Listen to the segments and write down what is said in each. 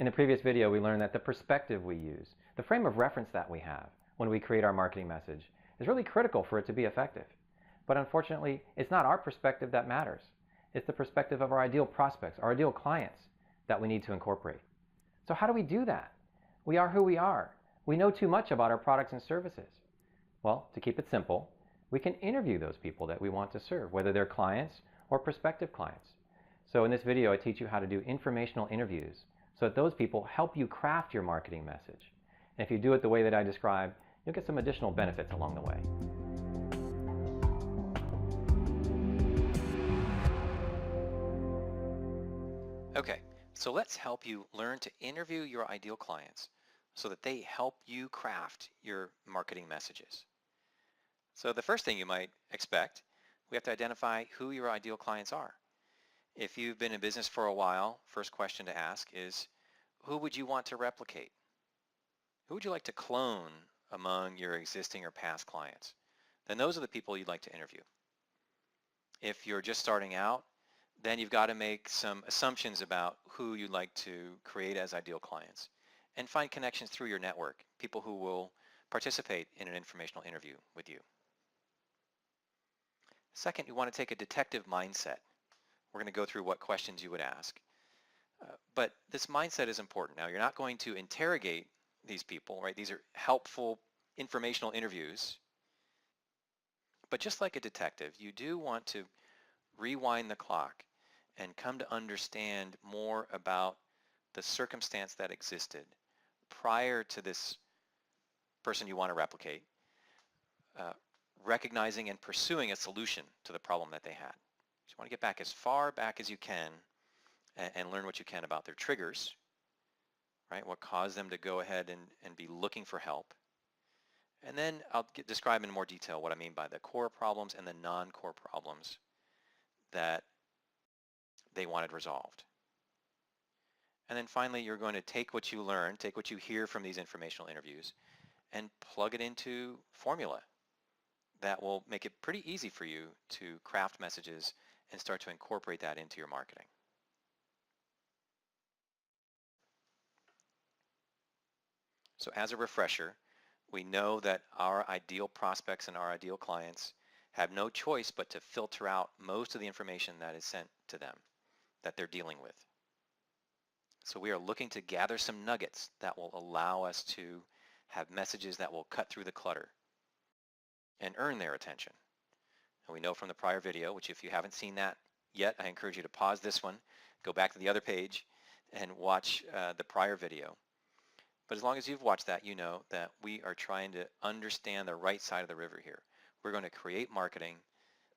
In the previous video, we learned that the perspective we use, the frame of reference that we have when we create our marketing message, is really critical for it to be effective. But unfortunately, it's not our perspective that matters. It's the perspective of our ideal prospects, our ideal clients, that we need to incorporate. So how do we do that? We are who we are. We know too much about our products and services. Well, to keep it simple, we can interview those people that we want to serve, whether they're clients or prospective clients. So in this video, I teach you how to do informational interviews so that those people help you craft your marketing message. And if you do it the way that I described, you'll get some additional benefits along the way. Okay, so let's help you learn to interview your ideal clients so that they help you craft your marketing messages. So the first thing you might expect, we have to identify who your ideal clients are. If you've been in business for a while, first question to ask is, who would you want to replicate? Who would you like to clone among your existing or past clients? Then those are the people you'd like to interview. If you're just starting out, then you've got to make some assumptions about who you'd like to create as ideal clients and find connections through your network, people who will participate in an informational interview with you. Second, you want to take a detective mindset. We're going to go through what questions you would ask. But this mindset is important. Now, you're not going to interrogate these people, right? These are helpful informational interviews. But just like a detective, you do want to rewind the clock and come to understand more about the circumstance that existed prior to this person you want to replicate, recognizing and pursuing a solution to the problem that they had. So you want to get back as far back as you can and learn what you can about their triggers, right? What caused them to go ahead and be looking for help. And then I'll describe in more detail what I mean by the core problems and the non-core problems that they wanted resolved. And then finally, you're going to take what you learn, take what you hear from these informational interviews, and plug it into formula that will make it pretty easy for you to craft messages and start to incorporate that into your marketing. So as a refresher, we know that our ideal prospects and our ideal clients have no choice but to filter out most of the information that is sent to them that they're dealing with. So we are looking to gather some nuggets that will allow us to have messages that will cut through the clutter and earn their attention. And we know from the prior video, which if you haven't seen that yet, I encourage you to pause this one, go back to the other page and watch the prior video. But as long as you've watched that, you know that we are trying to understand the right side of the river here. We're going to create marketing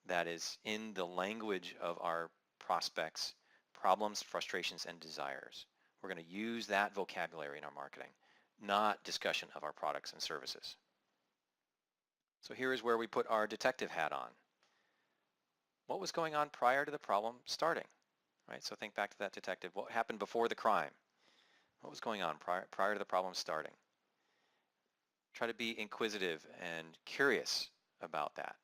that is in the language of our prospects' problems, frustrations, and desires. We're going to use that vocabulary in our marketing, not discussion of our products and services. So here is where we put our detective hat on. What was going on prior to the problem starting? Right? So think back to that detective. What happened before the crime? What was going on prior to the problem starting? Try to be inquisitive and curious about that.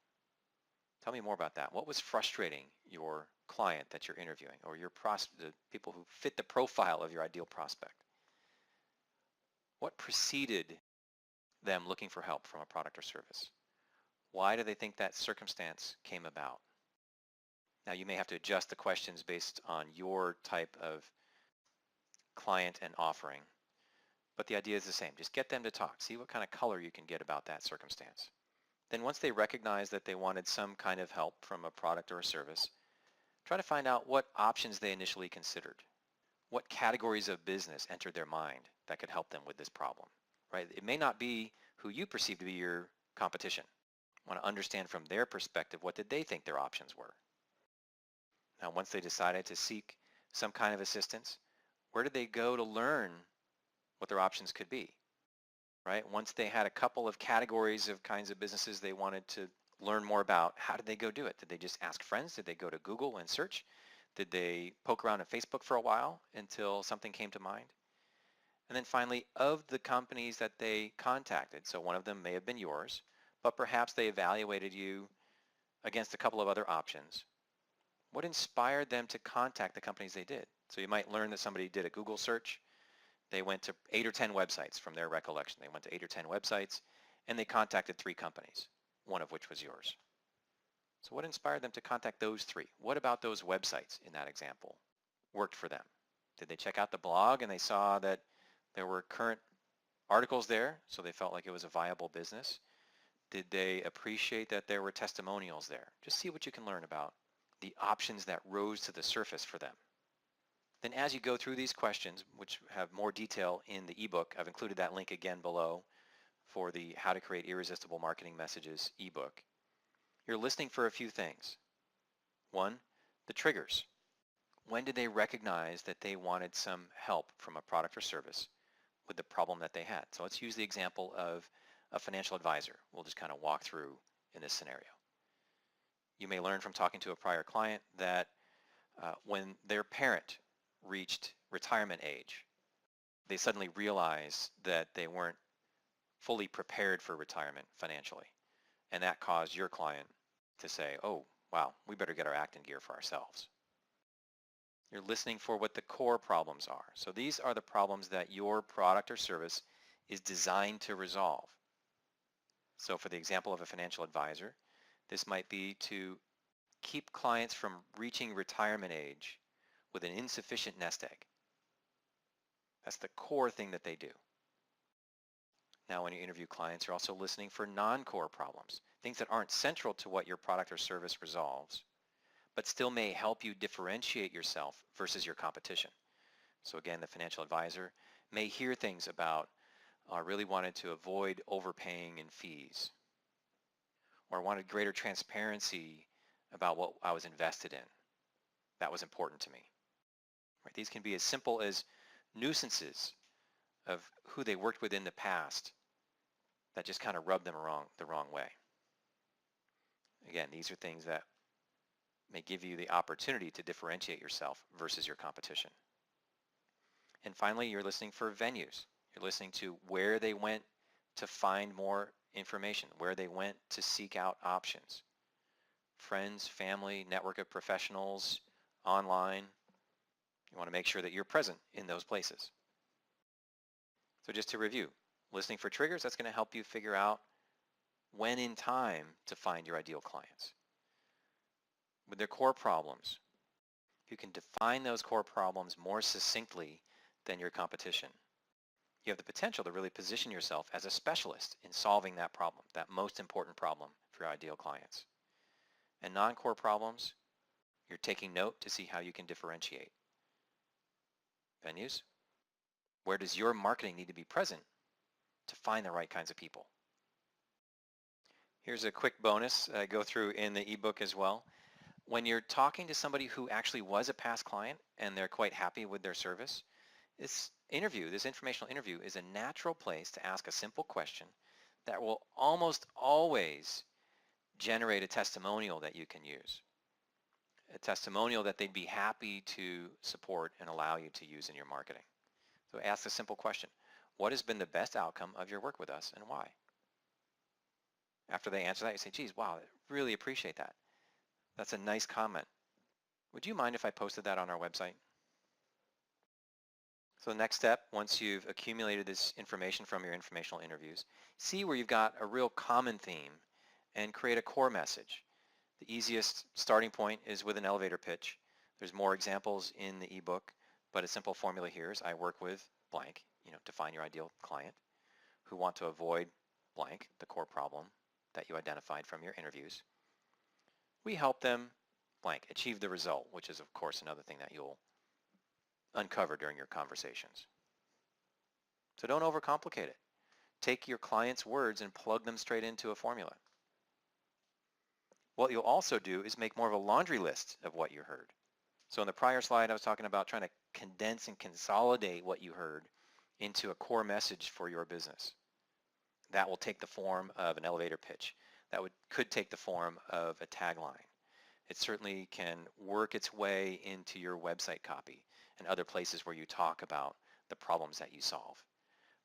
Tell me more about that. What was frustrating your client that you're interviewing, or the people who fit the profile of your ideal prospect? What preceded them looking for help from a product or service? Why do they think that circumstance came about? Now, you may have to adjust the questions based on your type of client and offering, but the idea is the same. Just get them to talk. See what kind of color you can get about that circumstance. Then once they recognize that they wanted some kind of help from a product or a service, try to find out what options they initially considered. What categories of business entered their mind that could help them with this problem, right? It may not be who you perceive to be your competition. I want to understand from their perspective, what did they think their options were? Now, once they decided to seek some kind of assistance, where did they go to learn what their options could be, right? Once they had a couple of categories of kinds of businesses they wanted to learn more about, how did they go do it? Did they just ask friends? Did they go to Google and search? Did they poke around on Facebook for a while until something came to mind? And then finally, of the companies that they contacted, so one of them may have been yours, but perhaps they evaluated you against a couple of other options. What inspired them to contact the companies they did? So you might learn that somebody did a Google search, They went to 8 or 10 websites from their recollection. They went to 8 or 10 websites and they contacted 3 companies, one of which was yours. So what inspired them to contact those 3? What about those websites in that example worked for them? Did they check out the blog and they saw that there were current articles there, so they felt like it was a viable business? Did they appreciate that there were testimonials there? Just see what you can learn about the options that rose to the surface for them. Then as you go through these questions, which have more detail in the ebook, I've included that link again below for the How to Create Irresistible Marketing Messages ebook, you're listening for a few things. 1, the triggers. When did they recognize that they wanted some help from a product or service with the problem that they had? So let's use the example of a financial advisor. We'll just kind of walk through in this scenario. You may learn from talking to a prior client that when their parent reached retirement age, they suddenly realized that they weren't fully prepared for retirement financially. And that caused your client to say, oh, wow, we better get our act in gear for ourselves. You're listening for what the core problems are. So these are the problems that your product or service is designed to resolve. So for the example of a financial advisor, this might be to keep clients from reaching retirement age with an insufficient nest egg. That's the core thing that they do. Now, when you interview clients, you're also listening for non-core problems, things that aren't central to what your product or service resolves, but still may help you differentiate yourself versus your competition. So again, the financial advisor may hear things about, I really wanted to avoid overpaying in fees, or I wanted greater transparency about what I was invested in. That was important to me. Right? These can be as simple as nuisances of who they worked with in the past that just kind of rubbed them the wrong way. Again, these are things that may give you the opportunity to differentiate yourself versus your competition. And finally, you're listening for venues. You're listening to where they went to find more information, where they went to seek out options. Friends, family, network of professionals, online. You want to make sure that you're present in those places. So just to review, listening for triggers, that's going to help you figure out when in time to find your ideal clients. With their core problems, you can define those core problems more succinctly than your competition. You have the potential to really position yourself as a specialist in solving that problem, that most important problem for your ideal clients. And non-core problems, you're taking note to see how you can differentiate. Venues, where does your marketing need to be present to find the right kinds of people? Here's a quick bonus I go through in the ebook as well. When you're talking to somebody who actually was a past client and they're quite happy with their service, this informational interview is a natural place to ask a simple question that will almost always generate a testimonial that you can use. A testimonial that they'd be happy to support and allow you to use in your marketing. So ask a simple question. What has been the best outcome of your work with us and why? After they answer that, you say, geez, wow, I really appreciate that. That's a nice comment. Would you mind if I posted that on our website? So the next step, once you've accumulated this information from your informational interviews, see where you've got a real common theme and create a core message. The easiest starting point is with an elevator pitch. There's more examples in the ebook, but a simple formula here is I work with blank, define your ideal client, who want to avoid blank, the core problem that you identified from your interviews. We help them blank, achieve the result, which is of course another thing that you'll uncover during your conversations. So don't overcomplicate it. Take your client's words and plug them straight into a formula. What you'll also do is make more of a laundry list of what you heard. So in the prior slide, I was talking about trying to condense and consolidate what you heard into a core message for your business. That will take the form of an elevator pitch. That could take the form of a tagline. It certainly can work its way into your website copy and other places where you talk about the problems that you solve.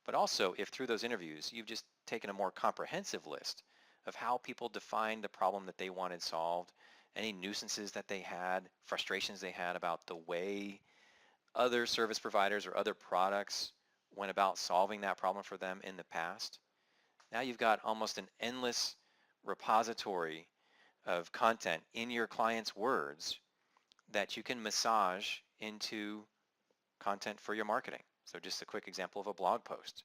But also, if through those interviews you've just taken a more comprehensive list of how people defined the problem that they wanted solved, any nuisances that they had, frustrations they had about the way other service providers or other products went about solving that problem for them in the past, now you've got almost an endless repository of content in your client's words that you can massage into content for your marketing. So just a quick example of a blog post.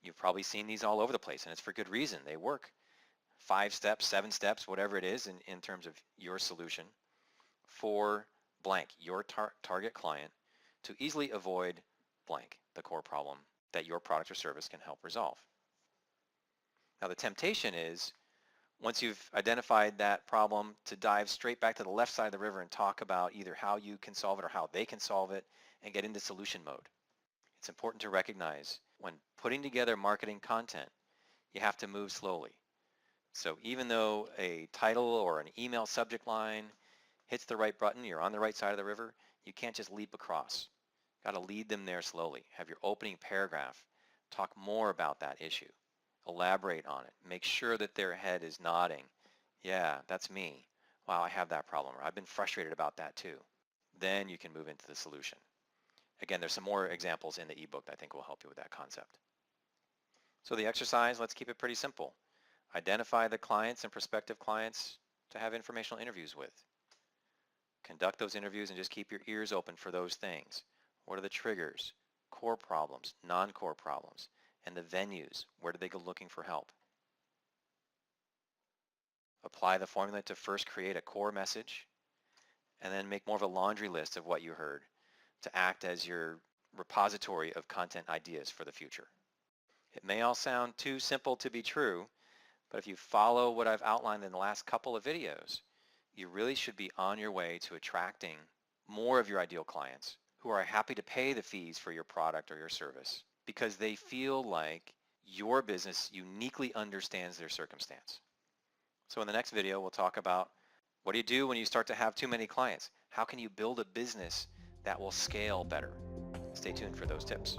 You've probably seen these all over the place, and it's for good reason. They work. 5 steps, 7 steps, whatever it is in terms of your solution for blank, your target client, to easily avoid blank, the core problem that your product or service can help resolve. Now the temptation is, once you've identified that problem, to dive straight back to the left side of the river and talk about either how you can solve it or how they can solve it and get into solution mode. It's important to recognize when putting together marketing content, you have to move slowly. So even though a title or an email subject line hits the right button, you're on the right side of the river, you can't just leap across. Got to lead them there slowly. Have your opening paragraph talk more about that issue. Elaborate on it. Make sure that their head is nodding. Yeah, that's me. Wow, I have that problem. Or I've been frustrated about that too. Then you can move into the solution. Again, there's some more examples in the ebook that I think will help you with that concept. So the exercise, let's keep it pretty simple. Identify the clients and prospective clients to have informational interviews with. Conduct those interviews and just keep your ears open for those things. What are the triggers, core problems, non-core problems, and the venues? Where do they go looking for help? Apply the formula to first create a core message and then make more of a laundry list of what you heard to act as your repository of content ideas for the future. It may all sound too simple to be true, but if you follow what I've outlined in the last couple of videos, you really should be on your way to attracting more of your ideal clients who are happy to pay the fees for your product or your service because they feel like your business uniquely understands their circumstance. So in the next video, we'll talk about what do you do when you start to have too many clients? How can you build a business that will scale better? Stay tuned for those tips.